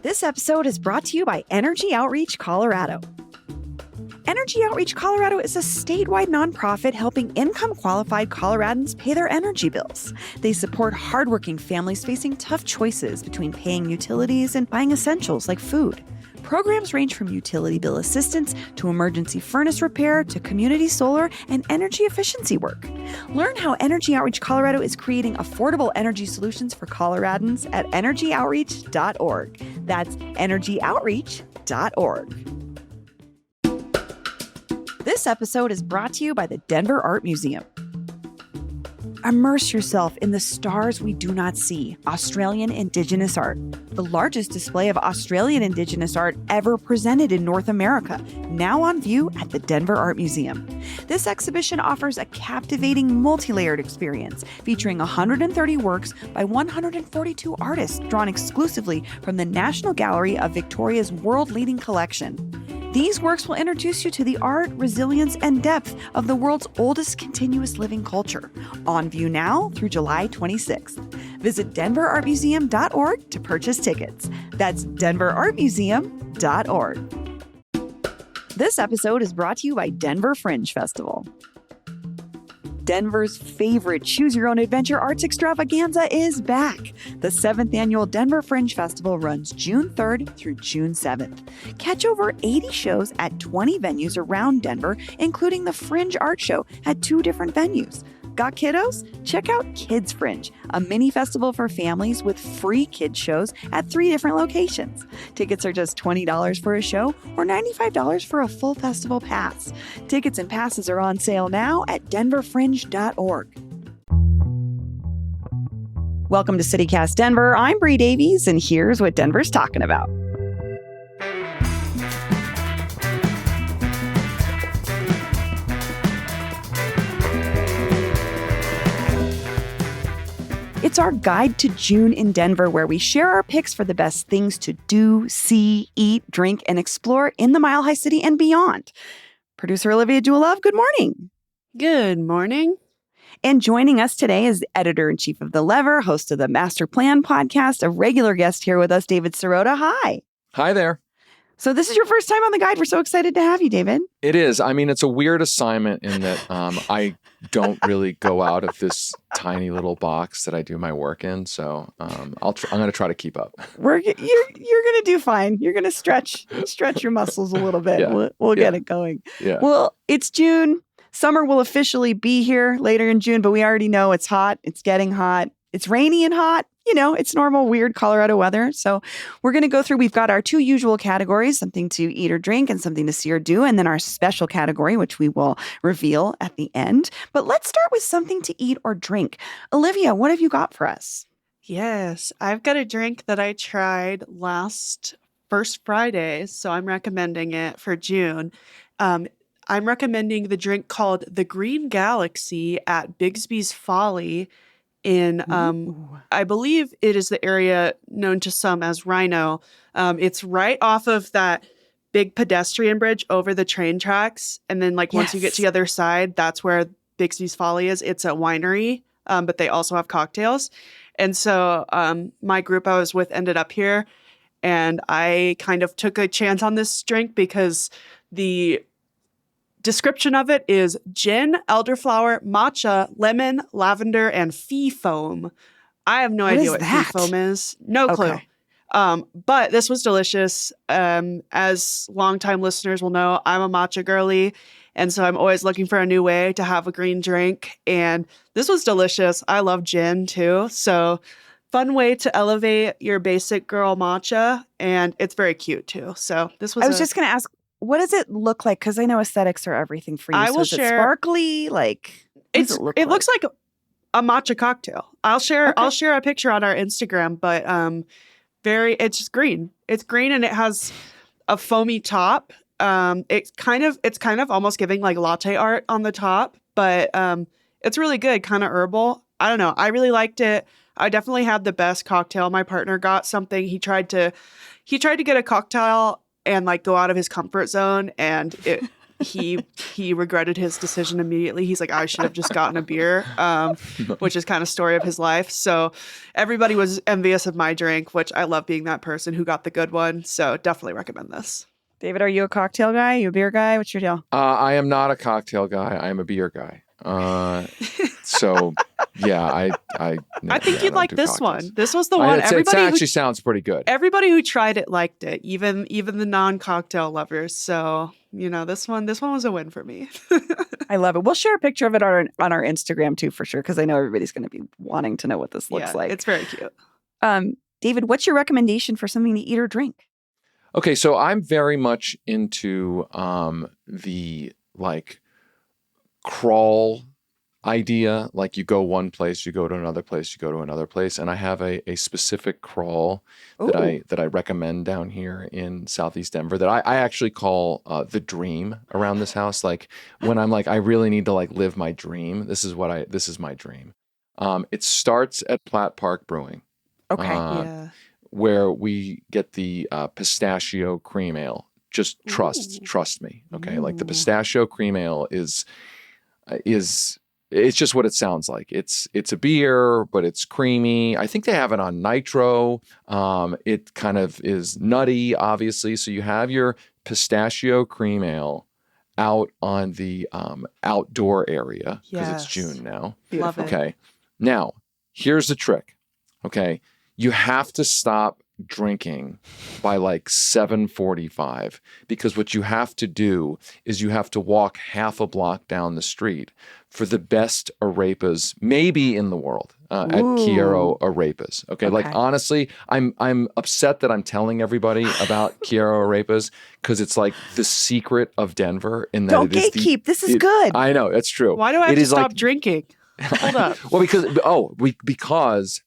This episode is brought to you by Energy Outreach Colorado. Energy Outreach Colorado is a statewide nonprofit helping income-qualified Coloradans pay their energy bills. They support hardworking families facing tough choices between paying utilities and buying essentials like food. Programs range from utility bill assistance to emergency furnace repair to community solar and energy efficiency work. Learn how Energy Outreach Colorado is creating affordable energy solutions for Coloradans at energyoutreach.org. That's energyoutreach.org. This episode is brought to you by the Denver Art Museum. Immerse yourself in the stars we do not see, Australian Indigenous art, the largest display of Australian Indigenous art ever presented in North America, now on view at the Denver Art Museum. This exhibition offers a captivating multi-layered experience featuring 130 works by 142 artists drawn exclusively from the National Gallery of Victoria's world-leading collection. These works will introduce you to the art, resilience, and depth of the world's oldest continuous living culture. On view now through July 26th. Visit denverartmuseum.org to purchase tickets. That's denverartmuseum.org. This episode is brought to you by Denver Fringe Festival. Denver's favorite Choose Your Own Adventure Arts Extravaganza is back. The 7th annual Denver Fringe Festival runs June 3rd through June 7th. Catch over 80 shows at 20 venues around Denver, including the Fringe Art Show at 2 different venues. Got kiddos? Check out Kids Fringe, a mini festival for families with free kids shows at 3 different locations. Tickets are just $20 for a show or $95 for a full festival pass. Tickets and passes are on sale now at denverfringe.org. Welcome to CityCast Denver. I'm Bree Davies, and here's what Denver's talking about. It's our guide to June in Denver, where we share our picks for the best things to do, see, eat, drink, and explore in the Mile High City and beyond. Producer Olivia Dualove, good morning. Good morning. And joining us today is the editor-in-chief of The Lever, host of the Master Plan podcast, a regular guest here with us, David Sirota. Hi. Hi there. So this is your first time on the guide. We're so excited to have you, David. It is. I mean, it's a weird assignment in that I don't really go out of this tiny little box that I do my work in. So I'm going to try to keep up. You're going to do fine. You're going to stretch your muscles a little bit. Yeah. We'll get it going. Yeah. Well, it's June. Summer will officially be here later in June, but we already know it's hot. It's getting hot. It's rainy and hot. You know, it's normal, weird Colorado weather. So we're going to go through, we've got our 2 usual categories, something to eat or drink and something to see or do, and then our special category, which we will reveal at the end. But let's start with something to eat or drink. Olivia, what have you got for us? Yes, I've got a drink that I tried first Friday, so I'm recommending it for June. I'm recommending the drink called the Green Galaxy at Bigsby's Folly in, I believe it is the area known to some as Rhino. It's right off of that big pedestrian bridge over the train tracks. And then once you get to the other side, that's where Bigsby's Folly is. It's a winery, but they also have cocktails. And so my group I was with ended up here, and I kind of took a chance on this drink because the description of it is gin, elderflower, matcha, lemon, lavender, and fee foam. I have no idea what fee foam is. No clue. Okay. But this was delicious. As longtime listeners will know, I'm a matcha girly, and so I'm always looking for a new way to have a green drink. And this was delicious. I love gin too. So fun way to elevate your basic girl matcha, and it's very cute too. So this was. I was just going to ask, what does it look like? Because I know aesthetics are everything for you. I will is share. It sparkly? It looks like a matcha cocktail. I'll share a picture on our Instagram, but it's just green. It's green and it has a foamy top. It's kind of almost giving latte art on the top, but it's really good, kind of herbal. I don't know. I really liked it. I definitely had the best cocktail. My partner got something. He tried to get a cocktail and go out of his comfort zone, and he regretted his decision immediately. He's like, I should have just gotten a beer, which is kind of story of his life. So everybody was envious of my drink, which I love being that person who got the good one. So definitely recommend this. David, are you a cocktail guy? You a beer guy? What's your deal? I am not a cocktail guy. I am a beer guy. So yeah, I think you'd like this cocktails. one. This was the one. It actually sounds pretty good. Everybody who tried it liked it, even the non-cocktail lovers. So this one was a win for me. I love it. We'll share a picture of it on our Instagram too, for sure, because I know everybody's going to be wanting to know what this looks like. It's very cute. David, what's your recommendation for something to eat or drink? Okay, so I'm very much into the crawl idea. Like you go one place, you go to another place, you go to another place, and I have a specific crawl that I recommend down here in Southeast Denver that I actually call the dream around this house. Like when I'm like I really need to live my dream. This is my dream. It starts at Platt Park Brewing. Okay. Where we get the pistachio cream ale. Just trust me. Okay. Ooh. Like the pistachio cream ale is it's just what it sounds like. It's a beer, but it's creamy. I think they have it on nitro. It kind of is nutty, obviously. So you have your pistachio cream ale out on the outdoor area because it's June now. Love it. Okay. Now, here's the trick. Okay. You have to stop drinking by 7:45 because what you have to do is you have to walk half a block down the street for the best arepas maybe in the world at Quiero Arepas. Okay, honestly, I'm upset that I'm telling everybody about Quiero Arepas because it's the secret of Denver. In that Don't gatekeep. This is good. I know it's true. Why do I have to stop drinking? Hold up. Well, because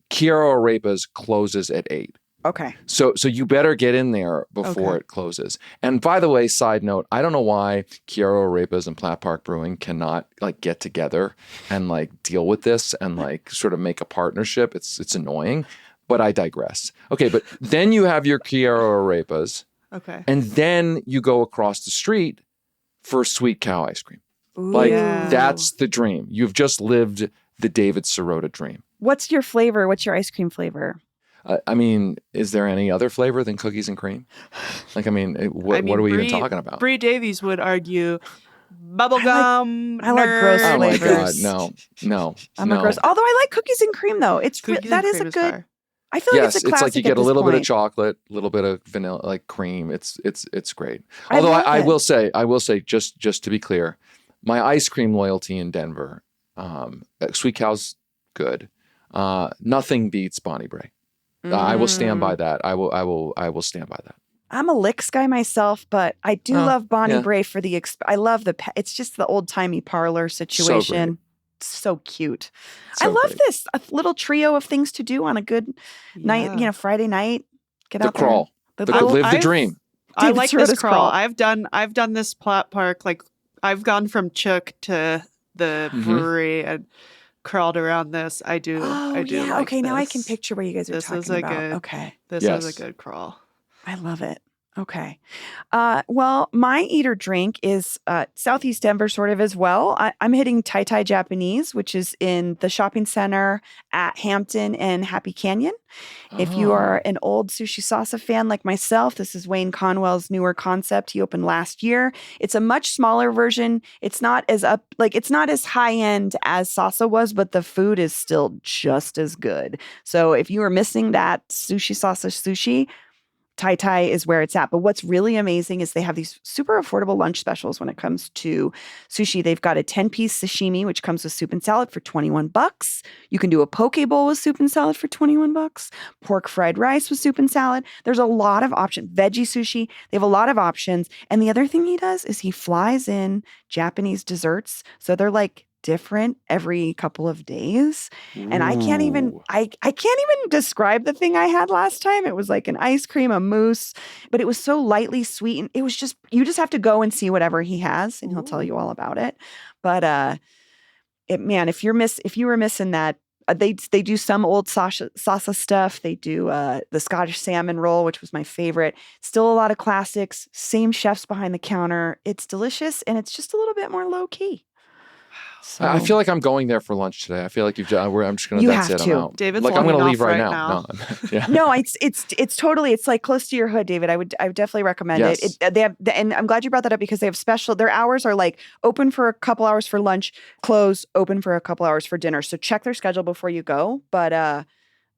Quiero Arepas closes at 8. Okay. So you better get in there before it closes. And by the way, side note, I don't know why Quiero Arepas and Platt Park Brewing cannot get together and deal with this and sort of make a partnership. It's annoying, but I digress. Okay, but then you have your Quiero Arepas. Okay. And then you go across the street for Sweet Cow ice cream. Ooh. That's the dream. You've just lived the David Sirota dream. What's your flavor? What's your ice cream flavor? Is there any other flavor than cookies and cream? What are we even talking about? Bree Davies would argue bubblegum. I like gross Oh my flavors. God, no. I'm a gross. Although I like cookies and cream though. That is a good. Fire. I feel like it's a classic. You get at a this little bit of point. chocolate, a little bit of vanilla, cream. It's great. I Although love I it. will say, just to be clear, my ice cream loyalty in Denver, Sweet Cow's good. Nothing beats Bonnie Bray. I will stand by that. I will stand by that. I'm a Licks guy myself, but I do love Bonnie yeah. Bray for the. I love it's just the old timey parlor situation. So cute. So I love great. this a little trio of things to do on a good night. Friday night. Get The out crawl. there. Live the dream. I David like Sirota's this crawl. crawl. I've done this Platt Park. I've gone from Chook to the brewery and crawled around this. I do. Oh, I do. yeah. Like okay, now I can this. picture what you guys are This talking is a about. good- Okay. This Yes. is a good crawl. I love it. Okay. Well, my eat or drink is Southeast Denver sort of as well. I'm hitting Tai Tai Japanese, which is in the shopping center at Hampton and Happy Canyon. If you are an old sushi salsa fan like myself, this is Wayne Conwell's newer concept. He opened last year. It's a much smaller version. It's not as it's not as high end as salsa was, but the food is still just as good. So if you are missing that sushi salsa sushi, Tai Tai is where it's at. But what's really amazing is they have these super affordable lunch specials when it comes to sushi. They've got a 10-piece sashimi, which comes with soup and salad for $21. You can do a poke bowl with soup and salad for $21. Pork fried rice with soup and salad. There's a lot of options. Veggie sushi. They have a lot of options. And the other thing he does is he flies in Japanese desserts. So they're different every couple of days. And I can't even describe the thing I had last time. It was like an ice cream, a mousse, but it was so lightly sweet. And it was you just have to go and see whatever he has and he'll tell you all about it. But if you were missing that They do some old salsa stuff. They do the Scottish salmon roll, which was my favorite. Still a lot of classics. Same chefs behind the counter. It's delicious, and it's just a little bit more low key. So, I feel like I'm going there for lunch today. I feel like I'm just gonna. You That's have it. to. I'm out. David's like I'm gonna logging leave off right right now. now. No, yeah. No, it's totally, it's like close to your hood, David. I would definitely recommend Yes. it. They have, and I'm glad you brought that up because they have special. Their hours are like open for a couple hours for lunch, close, open for a couple hours for dinner. So check their schedule before you go. But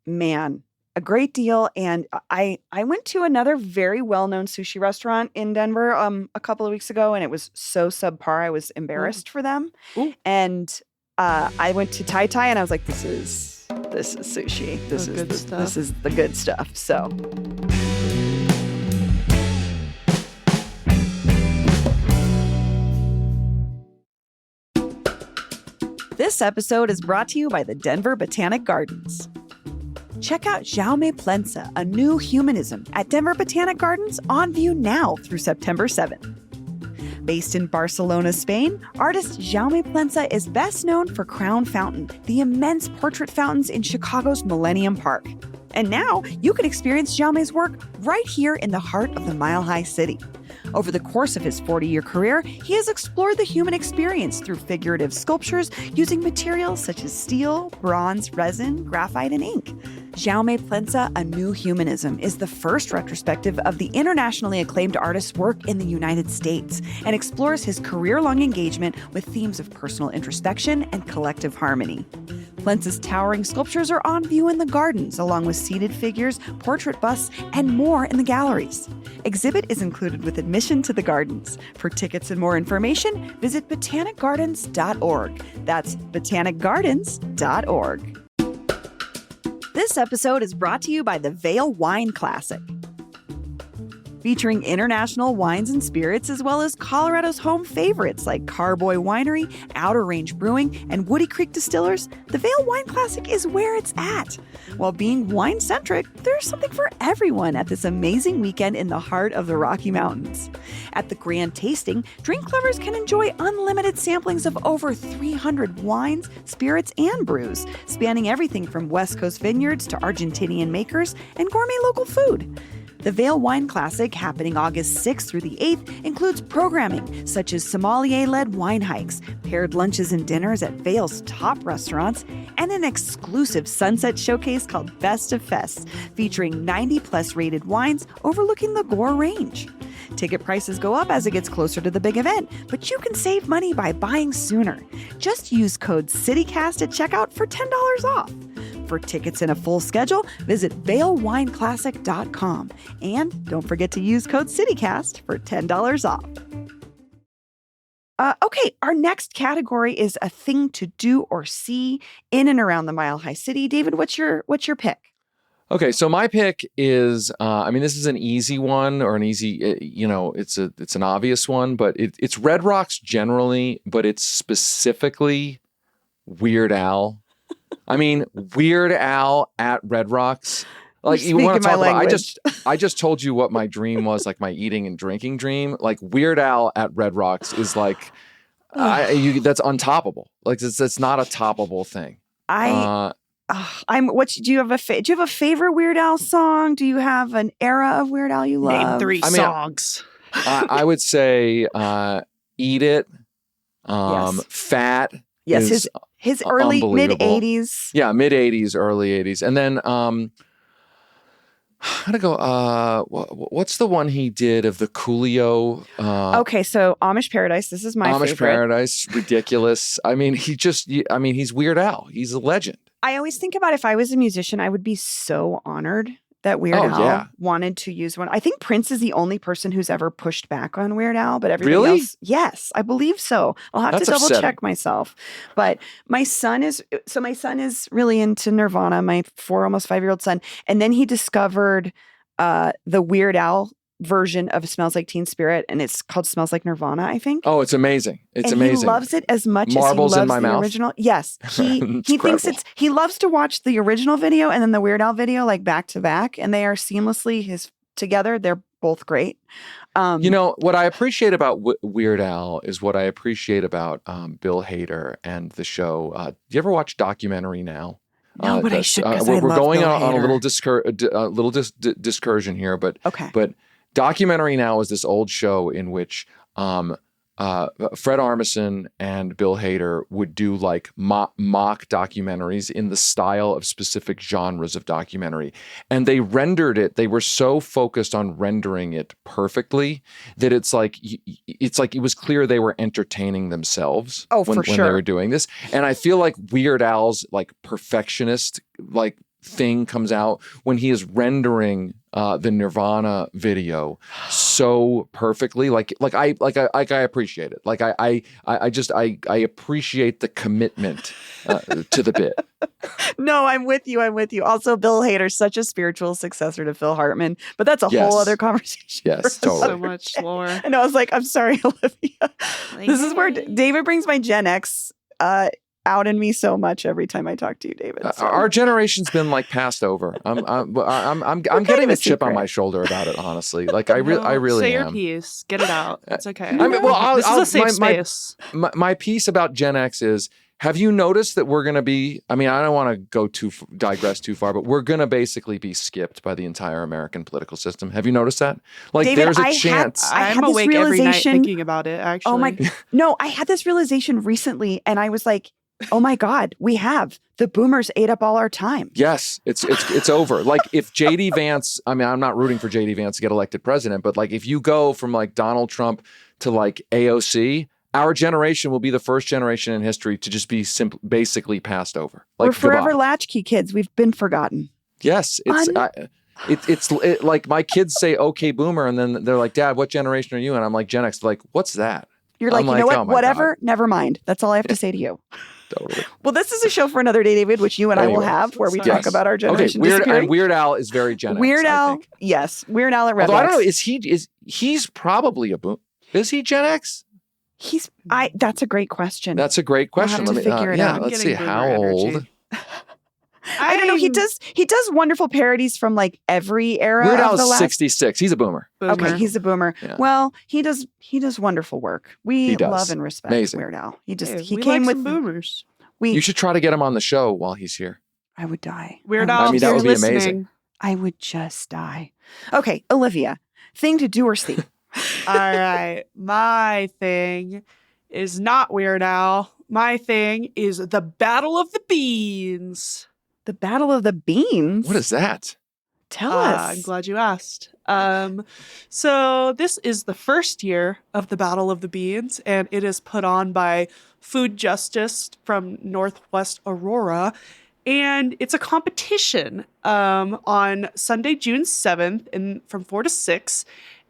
man, a great deal. And I went to another very well known sushi restaurant in Denver a couple of weeks ago, and it was so subpar. I was embarrassed for them. Ooh. And I went to Tai Tai, and I was like, this is sushi. This is the good stuff. So. This episode is brought to you by the Denver Botanic Gardens. Check out Jaume Plensa, a new humanism at Denver Botanic Gardens on view now through September 7th. Based in Barcelona, Spain, artist Jaume Plensa is best known for Crown Fountain, the immense portrait fountains in Chicago's Millennium Park. And now you can experience Jaume's work right here in the heart of the Mile High City. Over the course of his 40-year career, he has explored the human experience through figurative sculptures using materials such as steel, bronze, resin, graphite, and ink. Jaume Plensa, A New Humanism is the first retrospective of the internationally acclaimed artist's work in the United States and explores his career-long engagement with themes of personal introspection and collective harmony. Plensa's towering sculptures are on view in the gardens, along with seated figures, portrait busts, and more in the galleries. Exhibit is included with admission to the gardens. For tickets and more information, visit botanicgardens.org. That's botanicgardens.org. This episode is brought to you by the Vail Wine Classic. Featuring international wines and spirits, as well as Colorado's home favorites like Carboy Winery, Outer Range Brewing, and Woody Creek Distillers, the Vail Wine Classic is where it's at. While being wine-centric, there's something for everyone at this amazing weekend in the heart of the Rocky Mountains. At the grand tasting, drink lovers can enjoy unlimited samplings of over 300 wines, spirits, and brews, spanning everything from West Coast vineyards to Argentinian makers and gourmet local food. The Vail Wine Classic, happening August 6th through the 8th, includes programming such as sommelier-led wine hikes, paired lunches and dinners at Vail's top restaurants, and an exclusive sunset showcase called Best of Fests, featuring 90-plus rated wines overlooking the Gore Range. Ticket prices go up as it gets closer to the big event, but you can save money by buying sooner. Just use code CITYCAST at checkout for $10 off. For tickets and a full schedule, visit VailWineClassic.com. And don't forget to use code CITYCAST for $10 off. Okay, our next category is a thing to do or see in and around the Mile High City. David, what's your pick? Okay, so my pick is, this is an easy one, or an easy, it's an obvious one, but it's Red Rocks generally, but it's specifically Weird Al. Weird Al at Red Rocks. Like, you want to talk about, I just told you what my dream was, like my eating and drinking dream. Like, Weird Al at Red Rocks is like, that's untoppable. Like, it's not a toppable thing. Do you have a favorite Weird Al song? Do you have an era of Weird Al you love? Name 3 songs. I would say Eat It, Yes. Fat. Yes, his early mid-'80s. Yeah, mid-'80s, early 80s. And then I'm gonna go what's the one he did of the Coolio? Okay, so Amish Paradise. This is my Amish favorite. Paradise, ridiculous. He's Weird Al. He's a legend. I always think about if I was a musician, I would be so honored that Weird Al wanted to use one. I think Prince is the only person who's ever pushed back on Weird Al, but everybody else, yes, I believe so. I'll have to double check myself. But my son is really into Nirvana, my almost 5-year-old son. And then he discovered the Weird Al version of Smells Like Teen Spirit, and it's called Smells Like Nirvana, I think. Oh, it's amazing. It's amazing. He loves it as much Marbles as he in loves my the mouth. original. Yes. He thinks he loves to watch the original video and then the Weird Al video like back to back, and they are seamlessly together. They're both great. What I appreciate about Weird Al is what I appreciate about Bill Hader and the show. Do you ever watch Documentary Now? No, but I should, 'cause I we're love going Bill on a little Hader. discursion here, but Okay. but documentary now is this old show in which Fred Armisen and Bill Hader would do like mock documentaries in the style of specific genres of documentary. And they rendered it, they were so focused on rendering it perfectly that it's like it was clear they were entertaining themselves when they were doing this. And I feel like Weird Al's like perfectionist like thing comes out when he is rendering the Nirvana video so perfectly. Like I appreciate it. Like I appreciate the commitment to the bit. No, I'm with you. Also, Bill Hader's such a spiritual successor to Phil Hartman, but that's a whole other conversation. Yes, for totally. So much more. And I was like, I'm sorry, Olivia. This is where David brings my Gen X out in me so much every time I talk to you, David. So. Our generation's been like passed over. I'm getting a chip on my shoulder about it. Honestly, like I really say am. your piece. Get it out. It's okay. I mean, well, this is a safe space. My piece about Gen X is: have you noticed that we're going to be? I mean, I don't want to digress too far, but we're going to basically be skipped by the entire American political system. Have you noticed that? Like, David, there's a chance. I'm awake every night thinking about it. Actually, oh my, no, I had this realization recently, and I was like, oh my God, the boomers ate up all our time. Yes, it's over. Like if JD Vance, I mean, I'm not rooting for JD Vance to get elected president, but like if you go from like Donald Trump to like AOC, our generation will be the first generation in history to just be basically passed over. Like, we're forever latchkey kids. We've been forgotten. Yes, it's like my kids say, "Okay, boomer," and then they're like, "Dad, what generation are you?" And I'm like, "Gen X." They're like, what's that? You're like, you know what? Oh whatever. God. Never mind. That's all I have to say to you. Totally. Well, this is a show for another day, David, which you and I will have, where we talk about our generation. Okay, Weird Al is very Gen X. Weird Al, yes, Weird Al at Red. Although I don't know, he's probably a boom. Is he Gen X? That's a great question. That's a great question. We'll have to figure it out. Let's see how old. I don't know. He does wonderful parodies from like every era. Weird Al is 66. He's a boomer. Okay, he's a boomer. Yeah. Well, he does wonderful work. We love and respect Weird Al. He came with boomers. You should try to get him on the show while he's here. I would die. Weird Al, that would be amazing. I would just die. Okay, Olivia, thing to do or see? All right, my thing is not Weird Al. My thing is the Battle of the Beans. The Battle of the Beans? What is that? Tell us. I'm glad you asked. So this is the first year of the Battle of the Beans, and it is put on by Food Justice from Northwest Aurora. And it's a competition on Sunday, June 7th from 4 to 6.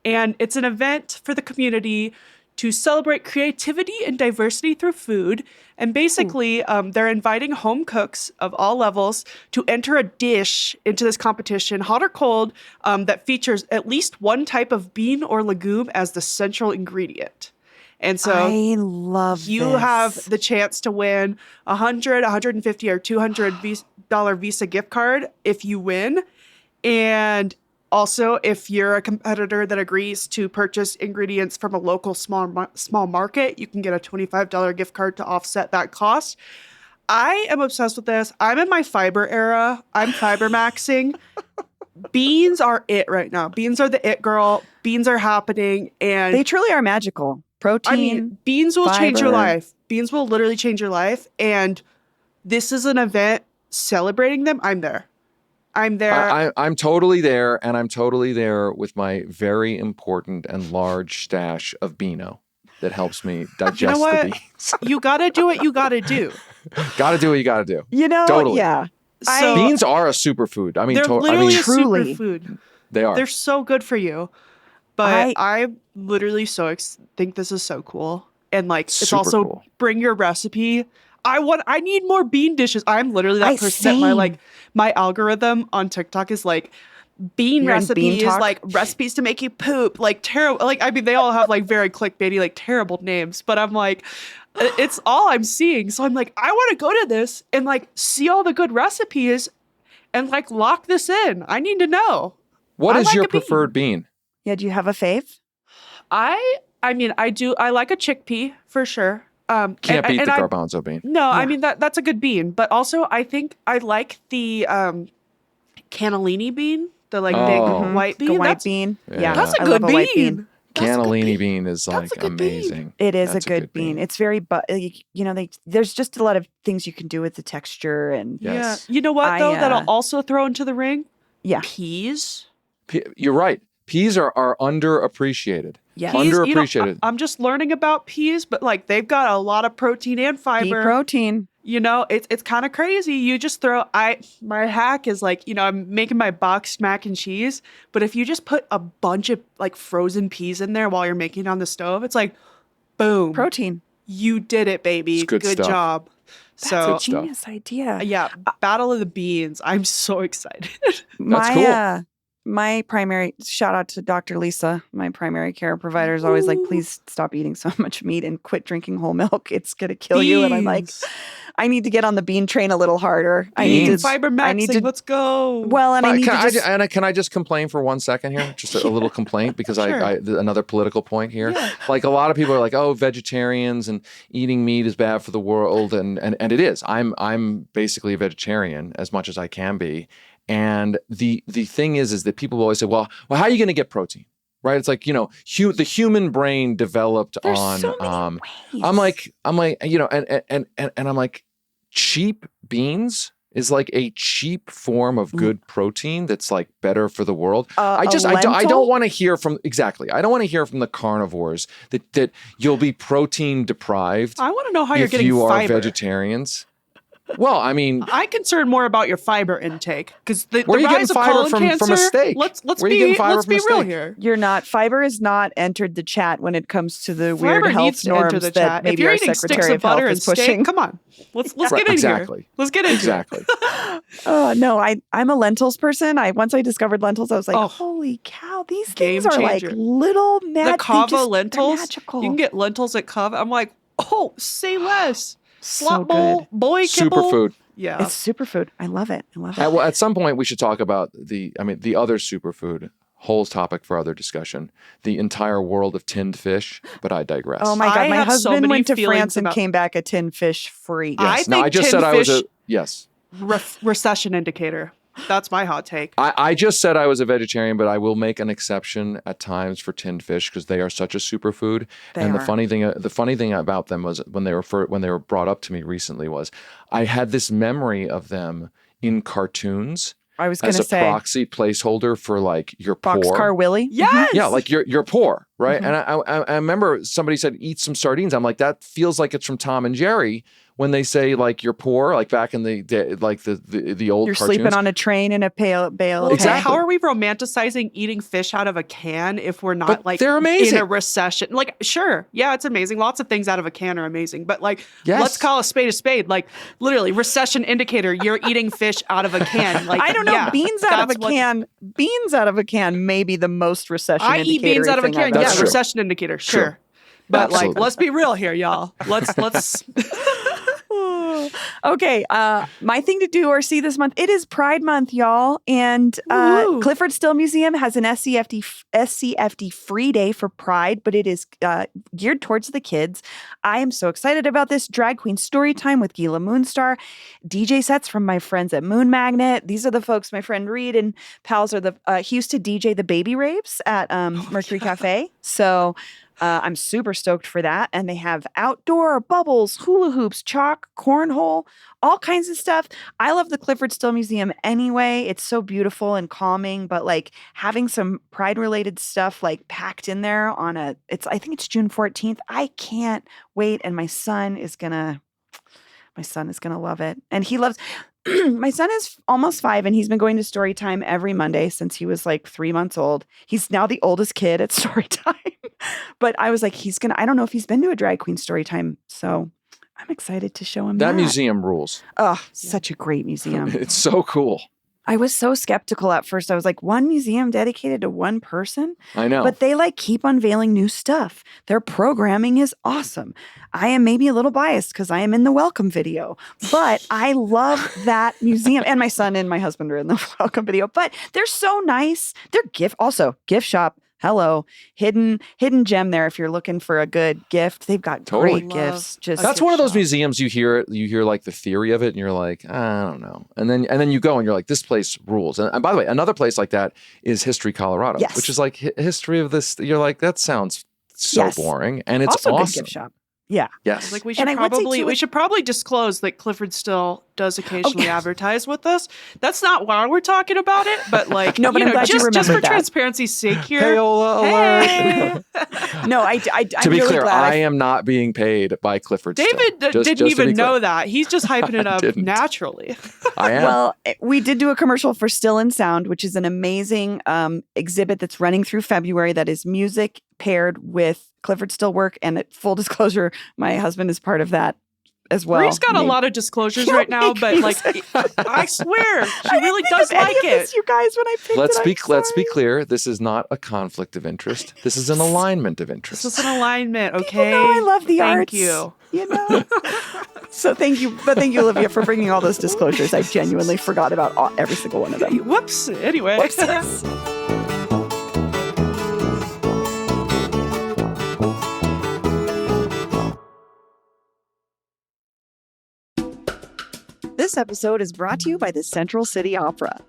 And it's an event for the community to celebrate creativity and diversity through food. And basically, they're inviting home cooks of all levels to enter a dish into this competition, hot or cold, that features at least one type of bean or legume as the central ingredient. And so I love you this. have the chance to win $100, $150, or $200 Visa gift card if you win. And also, if you're a competitor that agrees to purchase ingredients from a local small market, you can get a $25 gift card to offset that cost. I am obsessed with this. I'm in my fiber era. I'm fiber maxing. Beans are it right now. Beans are the it girl. Beans are happening. And they truly are magical. Protein. I mean, beans will change your life. Beans will literally change your life. And this is an event celebrating them. I'm there. I'm totally there, and I'm totally there with my very important and large stash of Beano that helps me digest the beans. You gotta do what you gotta do. Gotta do what you gotta do. You know, totally. Yeah. So, beans are a superfood. I mean, they're literally a truly superfood. They are. They're so good for you. But I literally think this is so cool. And like, it's super also cool. Bring your recipe. I need more bean dishes. I'm literally that person that my algorithm on TikTok is like bean recipes, like recipes to make you poop, like terrible. Like, I mean, they all have like very clickbaity, like terrible names, but I'm like, it's all I'm seeing. So I'm like, I want to go to this and like see all the good recipes and like lock this in. I need to know. What is your preferred bean? Yeah, do you have a fave? I mean, I do. I like a chickpea for sure. Can't beat the I- garbanzo bean. No, I mean that's a good bean, but also I think I like the cannellini bean, the like big Oh. white bean. The white That's bean. Yeah. that's a I good love a white bean. That's a good Cannellini bean is That's like a good bean. amazing. It is That's a good bean. It's very, there's just a lot of things you can do with the texture and Yes. Yeah. You know what though? That I, I'll also throw into the ring. yeah. Peas. You're right. Peas are underappreciated. Yes. Peas, Underappreciated. I'm just learning about peas, but like they've got a lot of protein and Pea fiber. protein. You know, it's kind of crazy. You just my hack is like, I'm making my boxed mac and cheese, but if you just put a bunch of like frozen peas in there while you're making it on the stove, it's like, boom, Protein. you did it, baby. It's good stuff. job. That's So a genius idea. yeah, Battle of the Beans. I'm so excited. That's cool. My primary shout out to Dr. Lisa, my primary care provider, is always like, please stop eating so much meat and quit drinking whole milk. It's gonna kill you. And I'm like, Beans. I need to get on the bean train a little harder. I Beans, need to fiber maxing. Let's go. Well, and I need to just, Anna, can I just complain for 1 second here? Just a little complaint because Sure. another political point here. Yeah. Like a lot of people are like, oh, vegetarians and eating meat is bad for the world, and it is. I'm basically a vegetarian as much as I can be, and the thing is that people always say, well, how are you going to get protein? Right? It's like, the human brain developed there's on. so many ways. I'm like, and I'm like, cheap beans is like a cheap form of good protein that's like better for the world. I don't want to hear from I don't want to hear from the carnivores that you'll be protein deprived. I want to know how you're if getting you are fiber. vegetarians. Well, I mean, I concern more about your fiber intake because the where are you rise getting of fiber colon from cancer. a steak? Let's Where are you getting fiber let's from be a real steak? here. You're not. Fiber has not entered the chat when it comes to the weird Fiber health needs to norms enter the that chat. If maybe you're our eating sticks Secretary of of Health butter and is pushing. steak, come on, let's get in exactly. here. Let's get in Exactly. No, I'm a lentils person. Once I discovered lentils, I was like, Oh. holy cow, these Game things are like changer. little The Kava they're lentils. magical. You can get lentils at Kava. I'm like, say less. So Slop bowl, good. boy kibble. Superfood. Yeah. It's superfood. I love it. I love it. At some point, we should talk about the other superfood. Whole topic for other discussion. The entire world of tinned fish, but I digress. Oh my I God. My have so husband many went to feelings France and about- came back a tin fish free. I Yes. No, think I just tinned said I was fish- yes. Recession indicator. That's my hot take. I just said I was a vegetarian, but I will make an exception at times for tinned fish because they are such a superfood. They The are. funny thing about them was when they were brought up to me recently was I had this memory of them in cartoons I was going as to a say, proxy placeholder for like you're poor. Boxcar Willie. Yes. Yeah, like you're poor, right? And I remember somebody said eat some sardines. I'm like that feels like it's from Tom and Jerry when they say like you're poor, like back in the day, like the old You're cartoons. sleeping on a train in a bale of hay. Exactly. How are we romanticizing eating fish out of a can if we're not But like they're amazing. in a recession? Like, sure, yeah, it's amazing. Lots of things out of a can are amazing, but like, Yes. let's call a spade a spade. Like, literally, recession indicator. You're eating fish out of a can. Like, I don't know. yeah, Beans out of a that's what- can. Beans out of a can may be the most recession I eat beans out of a can. That's Yeah, true. recession indicator. Sure. True. But like, Absolutely. let's be real here, y'all. Let's. Okay, my thing to do or see this month, it is Pride Month, y'all. And Woo. Clifford Still Museum has an SCFD free day for Pride, but it is geared towards the kids. I am so excited about this. Drag Queen Story Time with Gila Moonstar. DJ sets from my friends at Moon Magnet. These are the folks, my friend Reed and pals are he used to DJ the Baby Rapes at Mercury Cafe. So I'm super stoked for that. And they have outdoor bubbles, hula hoops, chalk, cornhole, all kinds of stuff. I love the Clifford Still Museum anyway. It's so beautiful and calming, but like having some pride related stuff like packed in there I think it's June 14th. I can't wait. And my son is gonna love it. And he loves my son is almost 5 and he's been going to story time every Monday since he was like 3 months old. He's now the oldest kid at story time. But I was like, I don't know if he's been to a drag queen story time. So I'm excited to show him that. That museum rules. Oh, such a great museum. It's so cool. I was so skeptical at first. I was like, one museum dedicated to one person? I know. But they like keep unveiling new stuff. Their programming is awesome. I am maybe a little biased because I am in the welcome video, but I love that museum. And my son and my husband are in the welcome video, but they're so nice. Their gift shop Hello, hidden gem there. If you're looking for a good gift, they've got Totally. great gifts. Just That's one of those museums you hear like the theory of it, and you're like, I don't know, and then you go and you're like, this place rules. And by the way, another place like that is History Colorado, Yes. which is like history of this. You're like, that sounds so boring, and it's also a awesome. good gift shop. Yeah. Yes. Like we And should probably disclose that Clifford Still does occasionally advertise with us. That's not why we're talking about it, but like No, but I'm glad you just for remembered that. transparency's sake here. Payola alert. No, I'm To be really clear, glad I am not being paid by Clifford Still. David didn't to even be clear. know that. He's just hyping it up didn't. naturally. I am. Well, we did do a commercial for Still and Sound, which is an amazing exhibit that's running through February that is music paired with Clifford Still work. And full disclosure, my husband is part of that as well. Bree's got a lot of disclosures right now, but like I swear, she really does like it. You guys, when I picked Let's it, be clear. This is not a conflict of interest. This is an alignment of interest. This is an alignment, okay? People know I love the arts. Thank you. You know. So thank you, Olivia, for bringing all those disclosures. I genuinely forgot about every single one of them. Whoops. Anyway. This episode is brought to you by the Central City Opera.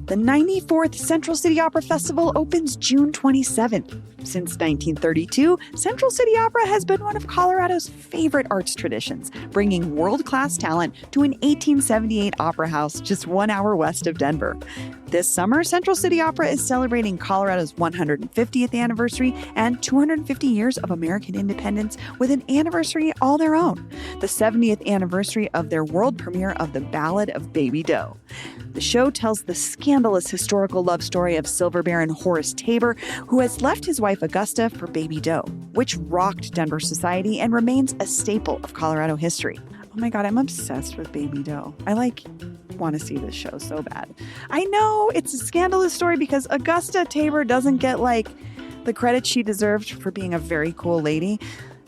The 94th Central City Opera Festival opens June 27th. Since 1932, Central City Opera has been one of Colorado's favorite arts traditions, bringing world-class talent to an 1878 opera house just 1 hour west of Denver. This summer, Central City Opera is celebrating Colorado's 150th anniversary and 250 years of American independence with an anniversary all their own, the 70th anniversary of their world premiere of The Ballad of Baby Doe. The show tells the scandalous historical love story of Silver Baron Horace Tabor, who has left his wife Augusta for Baby Doe, which rocked Denver society and remains a staple of Colorado history. Oh my God, I'm obsessed with Baby Doe. I want to see this show so bad. I know it's a scandalous story because Augusta Tabor doesn't get the credit she deserved for being a very cool lady.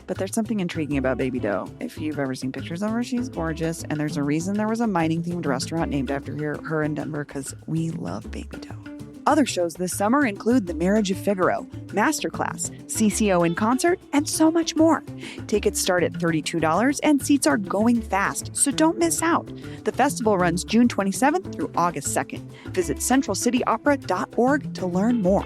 But there's something intriguing about Baby Doe. If you've ever seen pictures of her, she's gorgeous. And there's a reason there was a mining-themed restaurant named after her in Denver, because we love Baby Doe. Other shows this summer include The Marriage of Figaro, Masterclass, CCO in Concert, and so much more. Tickets start at $32 and seats are going fast, so don't miss out. The festival runs June 27th through August 2nd. Visit centralcityopera.org to learn more.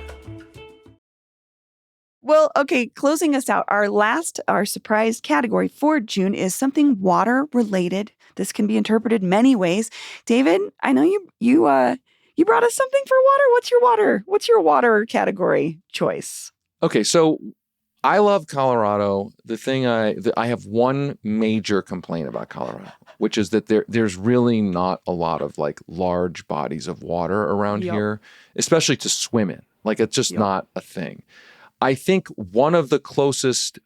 Well, okay, closing us out, our surprise category for June is something water related. This can be interpreted many ways. David, I know you brought us something for water. What's your water category choice? Okay, so I love Colorado. The thing I have one major complaint about Colorado, which is that there's really not a lot of large bodies of water around here, especially to swim in. It's just not a thing. I think one of the closest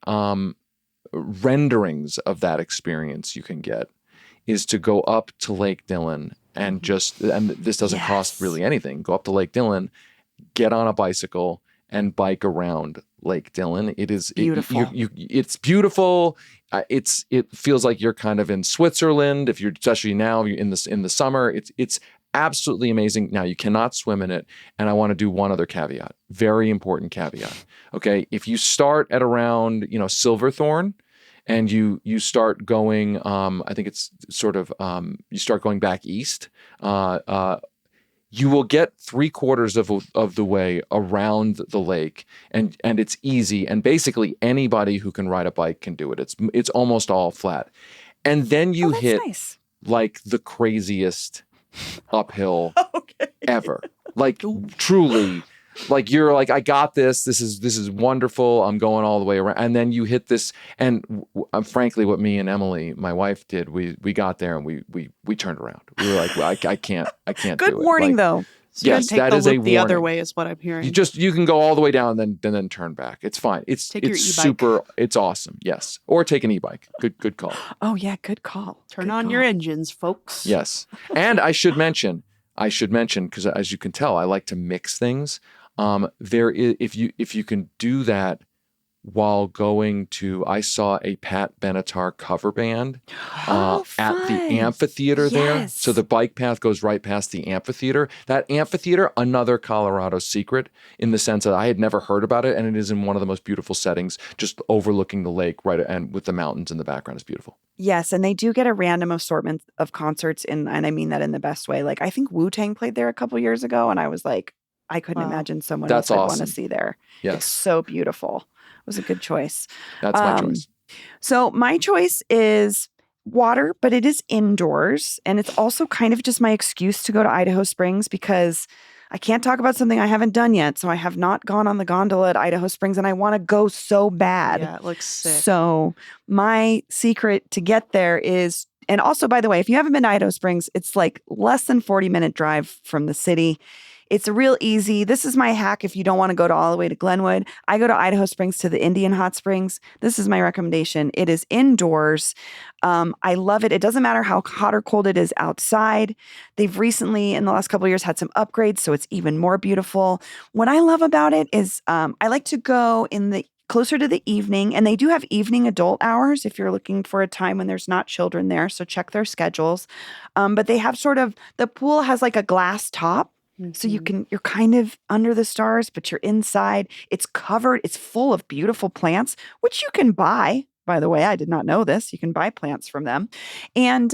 renderings of that experience you can get is to go up to Lake Dillon and this doesn't cost really anything. Go up to Lake Dillon, get on a bicycle, and bike around Lake Dillon. It is beautiful. It's beautiful. It feels like you're kind of in Switzerland. Especially now in the summer, it's absolutely amazing. Now, you cannot swim in it. And I want to do one other caveat, very important caveat. Okay. If you start at around, Silverthorne and you start going, I think it's sort of, you start going back east, you will get 3/4 of the way around the lake, and it's easy. And basically anybody who can ride a bike can do it. It's almost all flat. And then you hit the craziest uphill ever. Truly, you're I got this. This is wonderful. I'm going all the way around. And then you hit this. And frankly, what me and Emily, my wife, did, we got there and we turned around. We were like, well, I can't do it. Good warning, though. So yes, take that the is a loop warning. the other way is what I'm hearing. You can go all the way down and then turn back. It's fine. It's take your it's e-bike. super. It's awesome. Yes, or take an e-bike. Good call. Oh yeah, good call. Turn on your engines, folks. Yes, and I should mention because as you can tell, I like to mix things. There is if you can do that while I saw a Pat Benatar cover band Oh, at the fun. amphitheater there. Yes. So the bike path goes right past the amphitheater. That amphitheater, another Colorado secret in the sense that I had never heard about it, and it is in one of the most beautiful settings, just overlooking the lake, right, and with the mountains in the background. It's beautiful. Yes, and they do get a random assortment of concerts, and I mean that in the best way. Like I think Wu-Tang played there a couple years ago, and I was like, I couldn't Wow. imagine someone That's else I'd want to awesome. see there. Yes. It's so beautiful. It was a good choice. That's my choice. So my choice is water, but it is indoors. And it's also kind of just my excuse to go to Idaho Springs because I can't talk about something I haven't done yet. So I have not gone on the gondola at Idaho Springs and I want to go so bad. Yeah, it looks sick. So my secret to get there is, and also, by the way, if you haven't been to Idaho Springs, it's like less than 40-minute drive from the city. It's real easy. This is my hack if you don't want to go all the way to Glenwood. I go to Idaho Springs to the Indian Hot Springs. This is my recommendation. It is indoors. I love it. It doesn't matter how hot or cold it is outside. They've recently, in the last couple of years, had some upgrades, so it's even more beautiful. What I love about it is I like to go closer to the evening, and they do have evening adult hours if you're looking for a time when there's not children there, so check their schedules. But they have the pool has like a glass top. So you're kind of under the stars, but you're inside. It's covered. It's full of beautiful plants, which you can buy. By the way, I did not know this. You can buy plants from them. And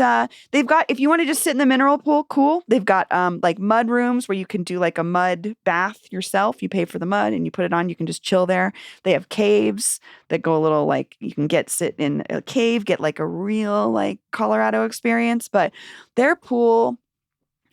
they've got, if you want to just sit in the mineral pool, cool. They've got like mud rooms where you can do like a mud bath yourself. You pay for the mud and you put it on. You can just chill there. They have caves that go a little like, you can sit in a cave, get like a real like Colorado experience. But their pool,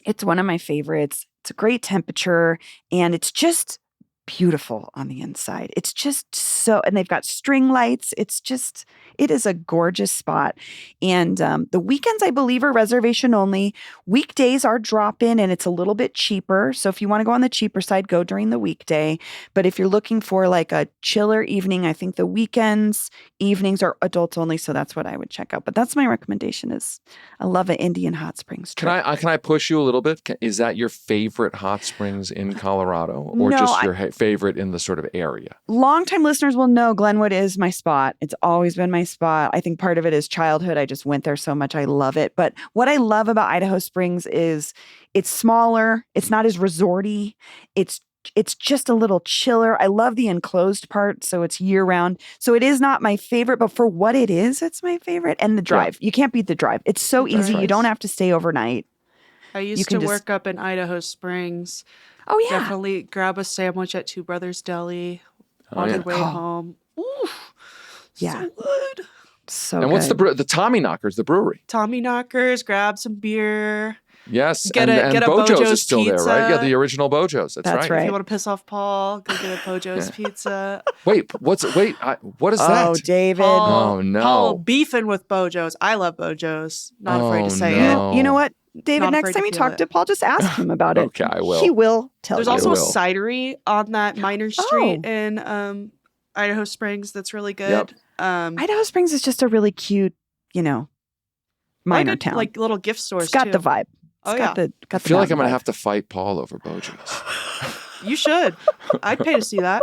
it's one of my favorites. It's a great temperature and it's just beautiful on the inside. It's just so, and they've got string lights. It is a gorgeous spot. And the weekends, I believe, are reservation only. Weekdays are drop-in and it's a little bit cheaper. So if you want to go on the cheaper side, go during the weekday. But if you're looking for like a chiller evening, I think the evenings are adults only. So that's what I would check out. But that's my recommendation is I love an Indian Hot Springs trip. Can I push you a little bit? Is that your favorite hot springs in Colorado or No, just your favorite in the sort of area? Longtime listeners will know Glenwood is my spot. It's always been my spot. I think part of it is childhood. I just went there so much. I love it. But what I love about Idaho Springs is it's smaller. It's not as resorty. It's just a little chiller. I love the enclosed part, so it's year round. So it is not my favorite, but for what it is, it's my favorite. And the drive. You can't beat the drive. It's so easy. You don't have to stay overnight. I used to work up in Idaho Springs. Oh, yeah. Definitely grab a sandwich at Two Brothers Deli on the way home. Ooh, Yeah. so good. So and what's the Tommy Knockers, the brewery? Tommy Knockers, grab some beer. Yes, Get and a Bojo's Bojo's is still pizza. there, right? Yeah, the original Bojo's. That's right. If you want to piss off Paul, go get a Bojo's pizza. What is that? Oh, David. Oh, no. Paul beefing with Bojo's. I love Bojo's. Not afraid to say it. You know what, David, Not next afraid time to you feel talk it. to Paul, just ask him about it. Okay, I will. He will tell There's you. also a will. cidery on that Minor Street in Idaho Springs that's really good. Yep. Idaho Springs is just a really cute, minor town. Like little gift stores. It's got too. the vibe. Oh, It's got the I feel like I'm going to vibe. have to fight Paul over Bojo's. You should. I'd pay to see that.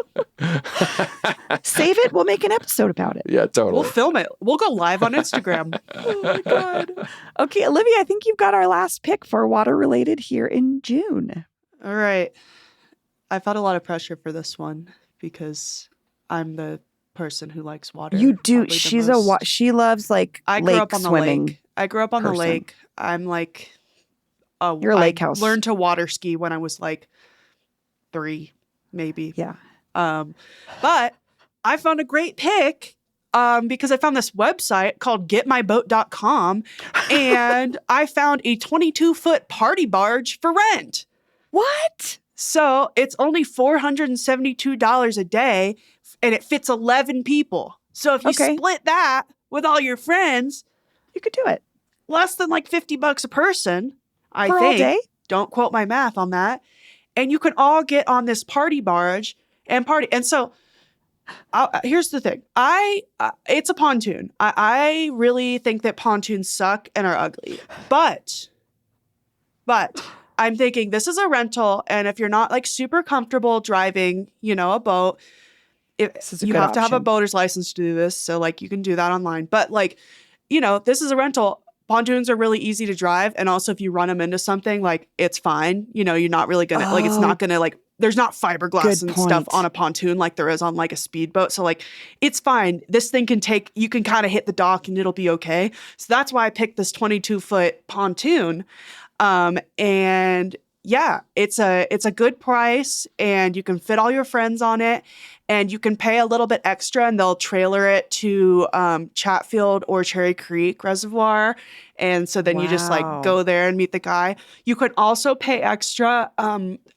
Save it. We'll make an episode about it. Yeah, totally. We'll film it. We'll go live on Instagram. Oh my God. Okay, Olivia, I think you've got our last pick for water related here in June. All right. I felt a lot of pressure for this one because I'm the person who likes water. You do. probably the She's most. she loves like I grew lake up on the swimming. lake. I grew up on the person. lake. I'm like, You're a lake house. Learned to water ski when I was like 3, maybe. Yeah. But I found a great pick because I found this website called getmyboat.com and I found a 22-foot party barge for rent. What? So it's only $472 a day and it fits 11 people. So if you split that with all your friends, You could do it. less than like $50 a person, I For think. all day? Don't quote my math on that. And you can all get on this party barge and party. And so here's the thing. It's a pontoon. I really think that pontoons suck and are ugly. But I'm thinking this is a rental. And if you're not like super comfortable driving, a boat, This is a You good have to have a option. boater's license to do this, so like you can do that online. But like, this is a rental. Pontoons are really easy to drive, and also if you run them into something, like it's fine. You're not really gonna like it's not gonna like there's not fiberglass Good and stuff point. on a pontoon like there is on like a speedboat. So like it's fine. This thing you can kind of hit the dock and it'll be okay. So that's why I picked this 22-foot pontoon. And yeah, it's a good price, and you can fit all your friends on it, and you can pay a little bit extra, and they'll trailer it to Chatfield or Cherry Creek Reservoir. And so then you just like Wow. go there and meet the guy. You can also pay extra.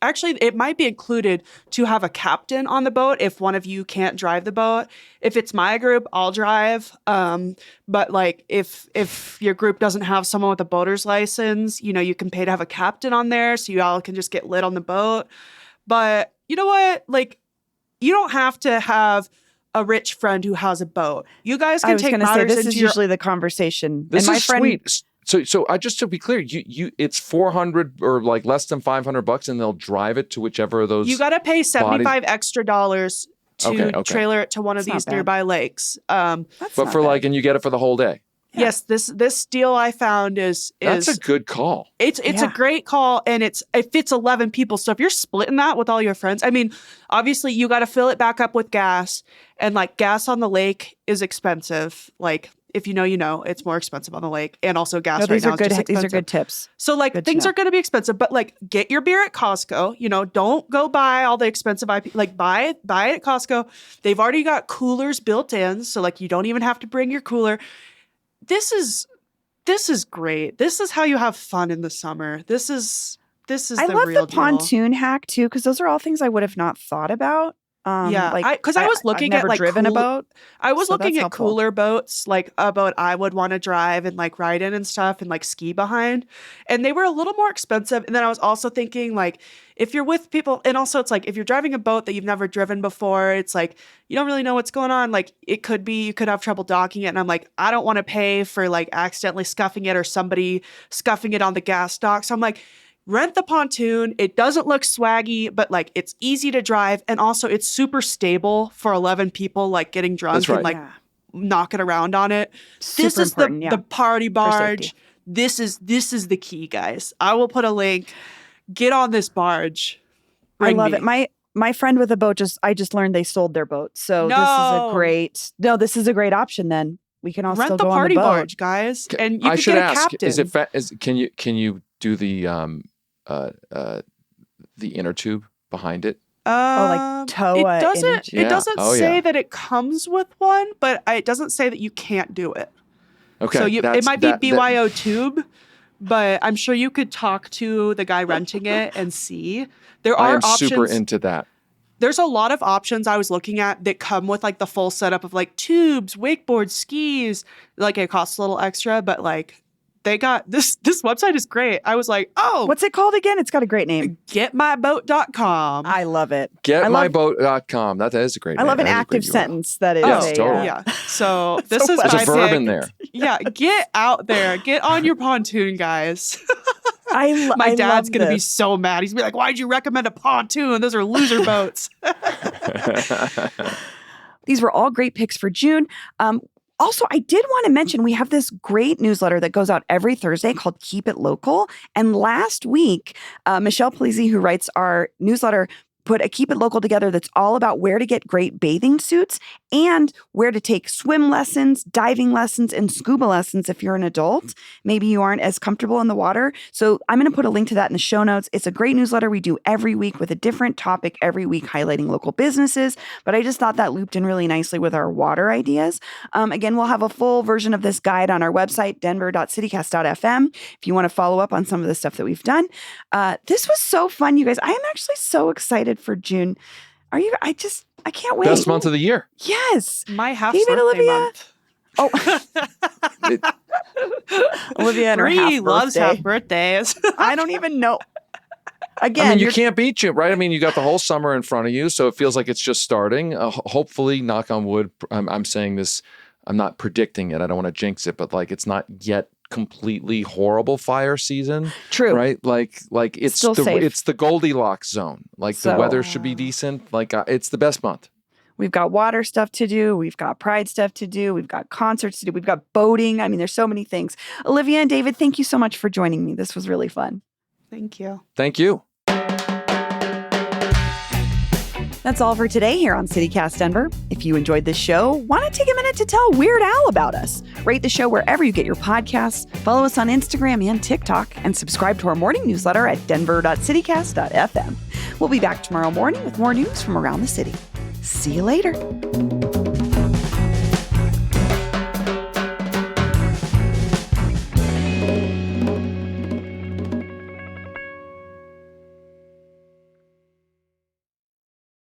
Actually, it might be included to have a captain on the boat if one of you can't drive the boat. If it's my group, I'll drive. But like if your group doesn't have someone with a boater's license, you can pay to have a captain on there so you all can just get lit on the boat. But you know what? Like, you don't have to have a rich friend who has a boat. You guys I can was take going to say matters this into is your usually the conversation. This and my is friend, sweet. So I just to be clear, you it's 400 or like less than $500, and they'll drive it to whichever of those. You got to pay $75 extra dollars to Okay. trailer it to one of That's not these bad. nearby lakes. That's but not for bad. like, and you get it for the whole day. Yeah. Yes, this deal I found is That's a good call. it's Yeah. a great call, and it fits 11 people. So if you're splitting that with all your friends, I mean, obviously you got to fill it back up with gas, and like gas on the lake is expensive. Like if you know, it's more expensive on the lake, and also gas No, right these now are is good. just These are expensive. good tips. So like Good to things know. are going to be expensive, but like get your beer at Costco. Don't go buy all the expensive IP. Like buy it at Costco. They've already got coolers built in, so like you don't even have to bring your cooler. This is great. This is how you have fun in the summer. This is I the love real the pontoon hack too, because those are all things I would have not thought about. Yeah, like because I was looking I've at never like driven a boat. I was so looking that's at helpful. cooler boats, like a boat I would want to drive and like ride in and stuff and like ski behind. And they were a little more expensive. And then I was also thinking like if you're with people, and also it's like if you're driving a boat that you've never driven before, it's like you don't really know what's going on. Like it could be you could have trouble docking it. And I'm like, I don't want to pay for like accidentally scuffing it or somebody scuffing it on the gas dock. So I'm like, rent the pontoon. It doesn't look swaggy, but like it's easy to drive, and also it's super stable for 11 people like getting drunk That's right. and like Yeah. knocking around on it. Super This is important, the party safety. barge. This is the key, guys. I will put a link. Get on this barge. I Bring love me. it. My friend with a boat I just learned they sold their boat. So No. this is a great option. Then we can all still Rent the go party on the boat. barge, guys, and you I can should get a ask: captain. can you do the inner tube behind it? like tow it a doesn't. inner tube? It Yeah. doesn't Oh, say yeah. that it comes with one, but it doesn't say that you can't do it. Okay, So it that's- might be that- BYO tube, but I'm sure you could talk to the guy renting it and see. There I are am options. super into that. There's a lot of options I was looking at that come with like the full setup of like tubes, wakeboards, skis. Like it costs a little extra, but like they got this website is great. I was like, oh, What's it called again? It's got a great name. getmyboat.com. I love it. Getmyboat.com. That is a great I love name. an That is a great active URL. sentence that is Yes, a, totally. Yeah. So this is There's my a verb pick. in there. Yeah, get out there. Get on your pontoon, guys. I My dad's love going to be this. so mad. He's going to be like, why'd you recommend a pontoon? Those are loser boats. These were all great picks for June. Also, I did want to mention we have this great newsletter that goes out every Thursday called Keep It Local. And last week, Michelle Polizzi, who writes our newsletter, put a Keep It Local together that's all about where to get great bathing suits and where to take swim lessons, diving lessons, and scuba lessons if you're an adult. Maybe you aren't as comfortable in the water. So I'm going to put a link to that in the show notes. It's a great newsletter we do every week with a different topic every week highlighting local businesses. But I just thought that looped in really nicely with our water ideas. Again, we'll have a full version of this guide on our website, denver.citycast.fm, if you want to follow up on some of the stuff that we've done. This was so fun, you guys. I am actually so excited for June. Are you? I can't wait. Best month of the year. Yes. My half David, birthday Olivia? month. Oh, It- Olivia and her Bree half loves birthday. half birthdays. I don't even know. Again, I mean, you you're- can't beat you, right? I mean, you got the whole summer in front of you, so it feels like it's just starting. Hopefully, knock on wood, I'm saying this, I'm not predicting it. I don't want to jinx it, but like it's not yet completely horrible fire season, True. right? Like Still safe. it's the Goldilocks zone. Like the So- weather should be decent. Like it's the best month. We've got water stuff to do. We've got Pride stuff to do. We've got concerts to do. We've got boating. I mean, there's so many things. Olivia and David, thank you so much for joining me. This was really fun. Thank you. Thank you. That's all for today here on CityCast Denver. If you enjoyed this show, why not take a minute to tell Weird Al about us? Rate the show wherever you get your podcasts, follow us on Instagram and TikTok, and subscribe to our morning newsletter at denver.citycast.fm. We'll be back tomorrow morning with more news from around the city. See you later.